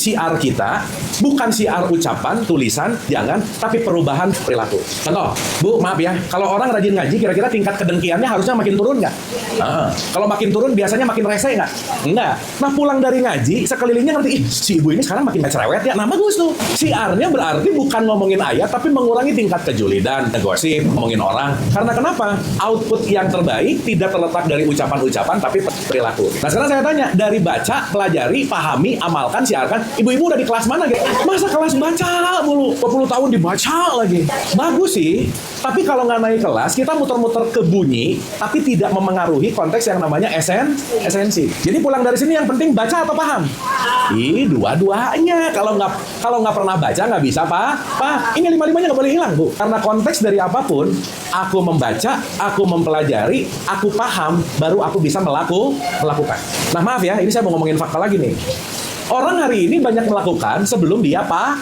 siar kita bukan siar ucapan, tulisan, jangan, tapi perubahan perilaku. Contoh, Bu, maaf ya, kalau orang rajin ngaji, kira-kira tingkat kedengkiannya harusnya makin turun nggak? Kalau makin turun, biasanya makin rese nggak? Enggak. Nah, pulang dari ngaji, sekelilingnya ngerti, ih, si ibu ini sekarang makin cerewet ya. Nah, bagus tuh. Siarnya berarti bukan ngomongin ayat, tapi mengurangi tingkat kejulidan, gosip, ngomongin orang. Karena kenapa? Output yang terbaik tidak terletak dari ucapan-ucapan, tapi perilaku. Nah, sekarang saya tanya, dari baca, pelajari, pahami, amalkan, siarkan, ibu-ibu udah di kelas mana, gitu? Masa kelas baca mulu, 20 tahun dibaca lagi. Bagus sih, tapi kalau nggak naik kelas, kita muter-muter ke bunyi, tapi tidak memengaruhi konteks yang namanya esensi. Jadi pulang dari sini yang penting baca atau paham? Dua-duanya. Kalau nggak pernah baca, nggak bisa, Pak. Ini lima-limanya nggak boleh hilang, Bu. Karena konteks dari apapun, aku membaca, aku mempelajari, aku paham, baru aku bisa melakukan. Nah, maaf ya, ini saya mau ngomongin fakta lagi nih. Orang hari ini banyak melakukan sebelum dia paham.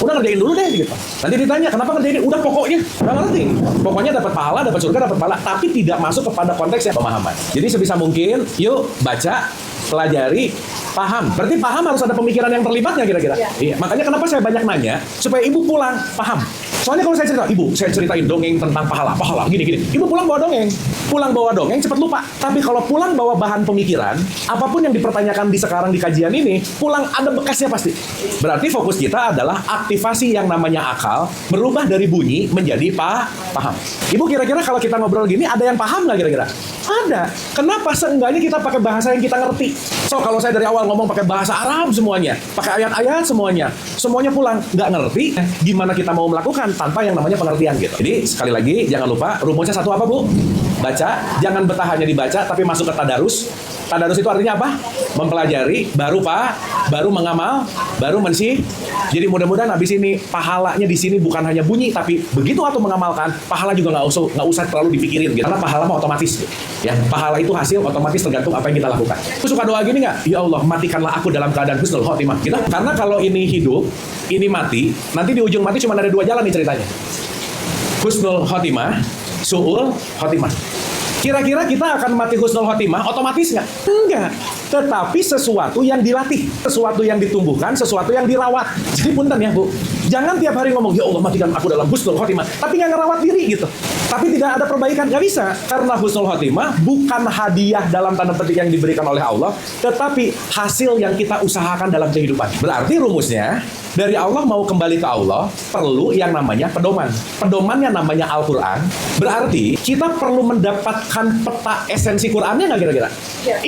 Udah ngerjain dulu deh gitu. Nanti ditanya, kenapa ngerjain? Udah pokoknya, udah ngerti. Pokoknya dapat pahala, dapat surga, dapat pahala. Tapi tidak masuk kepada konteks yang pemahaman. Jadi sebisa mungkin, yuk baca, pelajari, paham. Berarti paham harus ada pemikiran yang terlibat nggak kira-kira? Iya. Makanya kenapa saya banyak nanya, supaya ibu pulang, paham. Soalnya kalau saya cerita, ibu, saya ceritain dongeng tentang pahala, gini. Ibu pulang bawa dongeng. Pulang bawa dongeng, cepat lupa. Tapi kalau pulang bawa bahan pemikiran, apapun yang dipertanyakan di sekarang di kajian ini, pulang ada bekasnya pasti. Berarti fokus kita adalah aktivasi yang namanya akal, merubah dari bunyi menjadi paham. Ibu kira-kira kalau kita ngobrol gini, ada yang paham nggak kira-kira? Ada. Kenapa? Seenggaknya kita pakai bahasa yang kita ngerti. So, kalau saya dari awal ngomong pakai bahasa Arab semuanya, pakai ayat-ayat semuanya pulang nggak ngerti, gimana kita mau melakukan tanpa yang namanya pengertian gitu. Jadi sekali lagi jangan lupa rumusnya satu apa, Bu? Baca, jangan betah hanya dibaca tapi masuk ke tadarus. Tadarus itu artinya apa? Mempelajari, baru mengamal, baru Jadi mudah-mudahan habis ini pahalanya di sini bukan hanya bunyi, tapi begitu atau mengamalkan, pahala juga nggak usah terlalu dipikirin gitu. Karena pahala mah otomatis gitu. Ya, pahala itu hasil otomatis tergantung apa yang kita lakukan. Aku suka doa gini nggak? Ya Allah, matikanlah aku dalam keadaan husnul khotimah. Gitu. Karena kalau ini hidup, ini mati, nanti di ujung mati cuma ada dua jalan nih ceritanya. Husnul khotimah, su'ul khotimah. Kira-kira kita akan mati husnul khotimah otomatis nggak? Enggak. Tetapi sesuatu yang dilatih, sesuatu yang ditumbuhkan, sesuatu yang dirawat. Jadi punten ya, Bu. Jangan tiap hari ngomong, ya Allah matikan aku dalam husnul khotimah. Tapi nggak ngerawat diri gitu. Tapi tidak ada perbaikan. Nggak bisa. Karena husnul khotimah bukan hadiah dalam tanda petik yang diberikan oleh Allah. Tetapi hasil yang kita usahakan dalam kehidupan. Berarti rumusnya, dari Allah mau kembali ke Allah, perlu yang namanya pedoman. Pedomannya namanya Al-Quran. Berarti kita perlu mendapatkan peta esensi Qurannya nggak kira-kira? Iya.